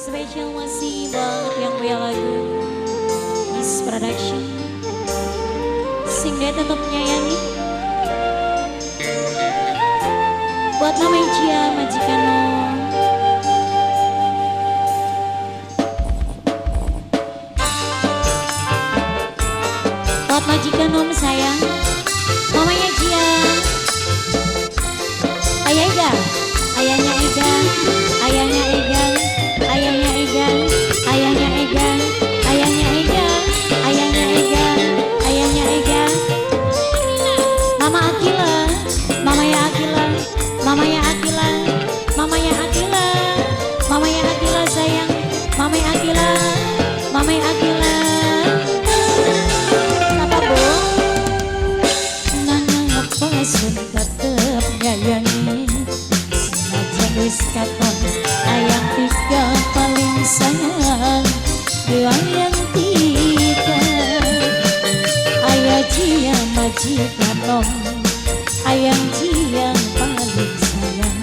Spesial masih banget yang punya lagu Is Production. Sing dia tetap nyanyi buat Mama Cia Majikano. Buat Majikano sayang, Mamanya Cia, Ayah Ega, ayahnya Ega, ayahnya Ega, ayahnya Ega, ayahnya Ega, ayahnya Ega, ayahnya Ega, ayahnya Ega, Mama Akila, mamanya Akila, mamanya Akila, mamanya Akila, mamanya Akila sayang, mamanya Akila, mamanya Akila. Apa bu? Nana ngepasun tetep nyayangi, senajan wis katon ayang tiga paling sayang, dua yang tiga. Ayah Cia Majikanom, ayang Cia paling sayang,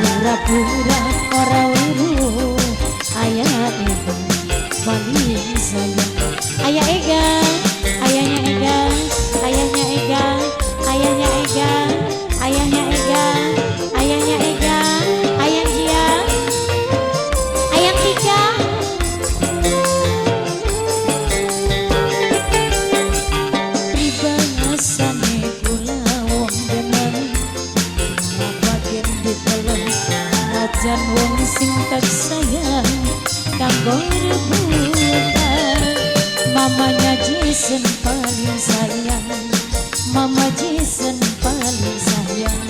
pura-pura ora weru, ayah Ega paling sayang. Ayah Ega, ayahnya Ega, ayahnya Ega, ayahnya Ega, ayahnya Ega, ayahnya Ega, ayang Cia, ayang tiga. Pribahasane kula wong demen, ngapakin ditelem, najan wong sing tak sayang, kanggo rebutan. Mamanya Jason paling sayang, Mama Jason paling sayang,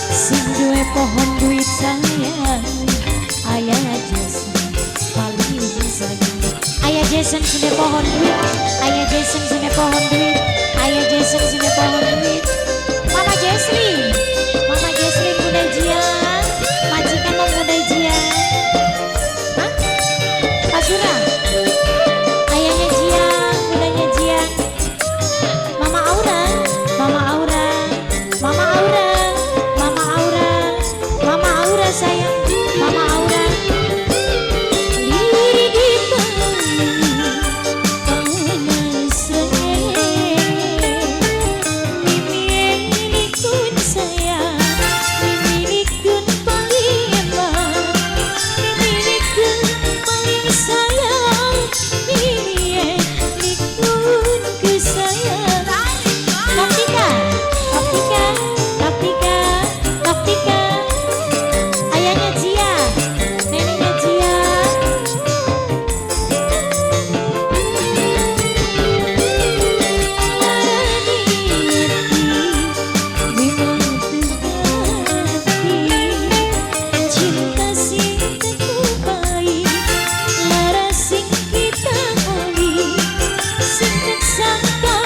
sing duwe pohon duit sayang, ayah Jason paling sayang. Ayah Jason sini pohon duit, ayah Jason sini pohon duit, ayah Jason sini pohon duit. Mama Jesslyn, Mama Jesslyn Bunda Jia, majikan Mama Bunda Jia. Hah? Pak Surah, ayahnya Jia, bundanya Jia. Mama Aura, Mama Aura, Mama Aura, Mama Aura, Mama Aura sayang, Mama Aura. Diri di panas mimi kun sayang, mimi kun paling emak, mimi kun paling sayang, mimi kun kesayang. Naftika, Naftika, Naftika, Naftika, ayahnya Jia, neneknya Jia. Cinta sing terkupai, lara sing kita kali, sing tersangka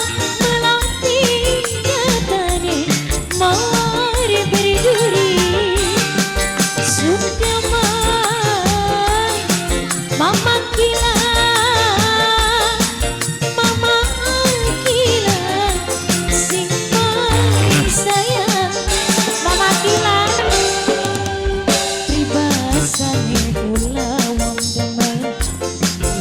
melampi nyatane, mari berduri. Sudah Mama Kila, Mama Akila, sing paling sayang, Mama Kila. Pribahasane kula wong demen,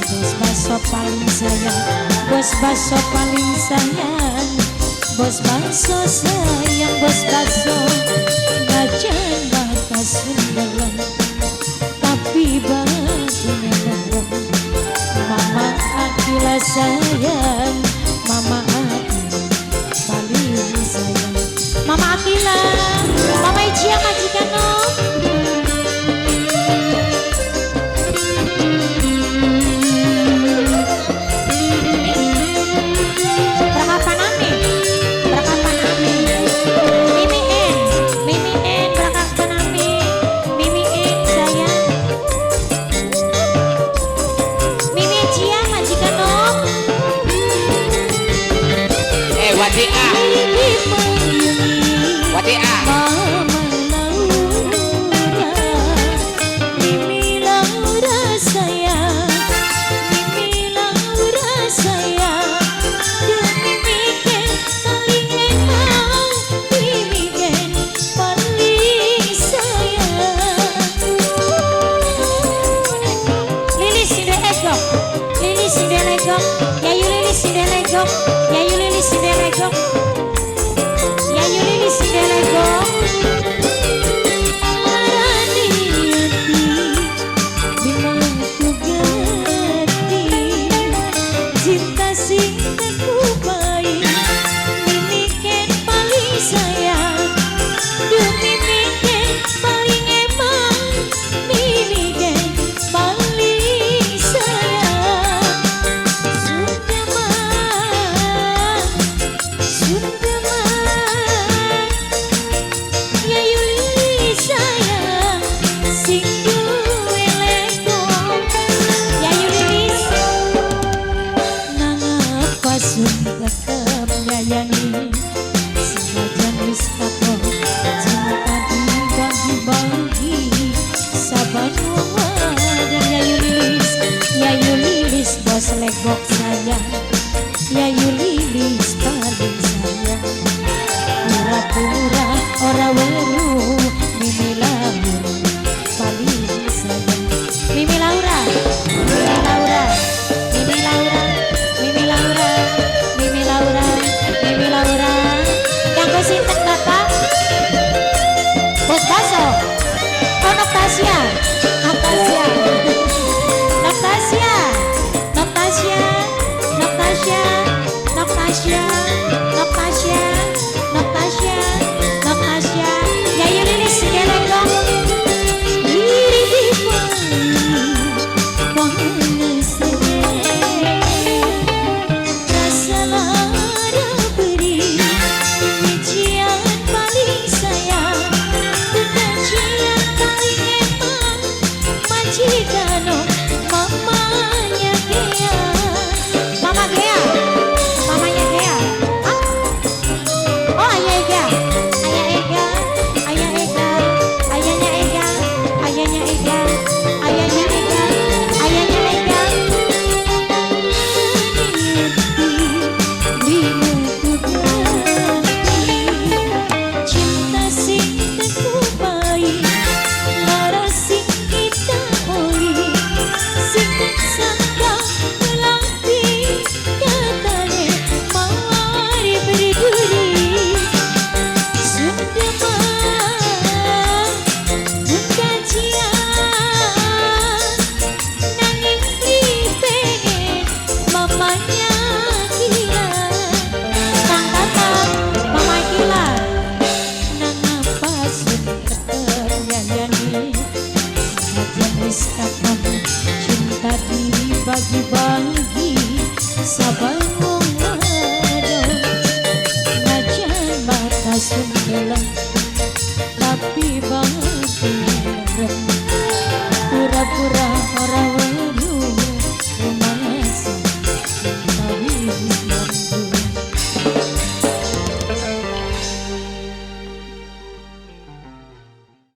bos baso paling sayang, bos baso paling sayang, bos baso sayang, bos baso ngajan mata sundalan, tapi batunya nongkrong. Mama Akila sayang, Mama Akila paling sayang, Mama Akila, Mama Cia Majikano. Brakapaname, Brakapaname, Mimi En, Brakapaname, Mimi En, Sindelegok, Yayu Lilis Sindelegok, Yayu Lilis Sindelegok, Yayu Lilis Sindelegok. Marani hati bila ku ganti cinta sing ku bayi mimiken paling sayang demi mimiken paling emang mimiken paling sayang sudah mah ya Yuli sayang sing duwe lekong ya Yuli nangapa tetep nyayangi senajan wis kapok cinta dibagi-bagi saban wong dan Yayu Lilis bos legok sayang Yayu Lilis paling sayang pura-pura ora weru Mimi Laura paling sayang Mimi Laura Mimi Laura Mimi Laura Mimi Laura Mimi Laura Mimi Laura kanggo sinten Bapak Bos Baso oh Noktasia Noktasia Noktasia Noktasia Noktasia Noktasia Noktasia Noktasia Noktasia Yayu Lilis Sindelegok diri wangi rasa lara beri pujian paling sayang pujian paling emang majikano mamanya Gea Mama Gea mamanya Gea Hah? Oh ayah Ega ayah Ega ayah Ega ayahnya Ega ayahnya Ega ayahnya Ega ayahnya Ega cinta sing teku bayi lara sing kita oli sing sangka melampi katanya mawari berduri sudah mah kajian nanging dipengen mamanya gila Kang Tatang mama gila nangapa tetep nyanyi senajan wis kapok cinta dibagi-bagi sabar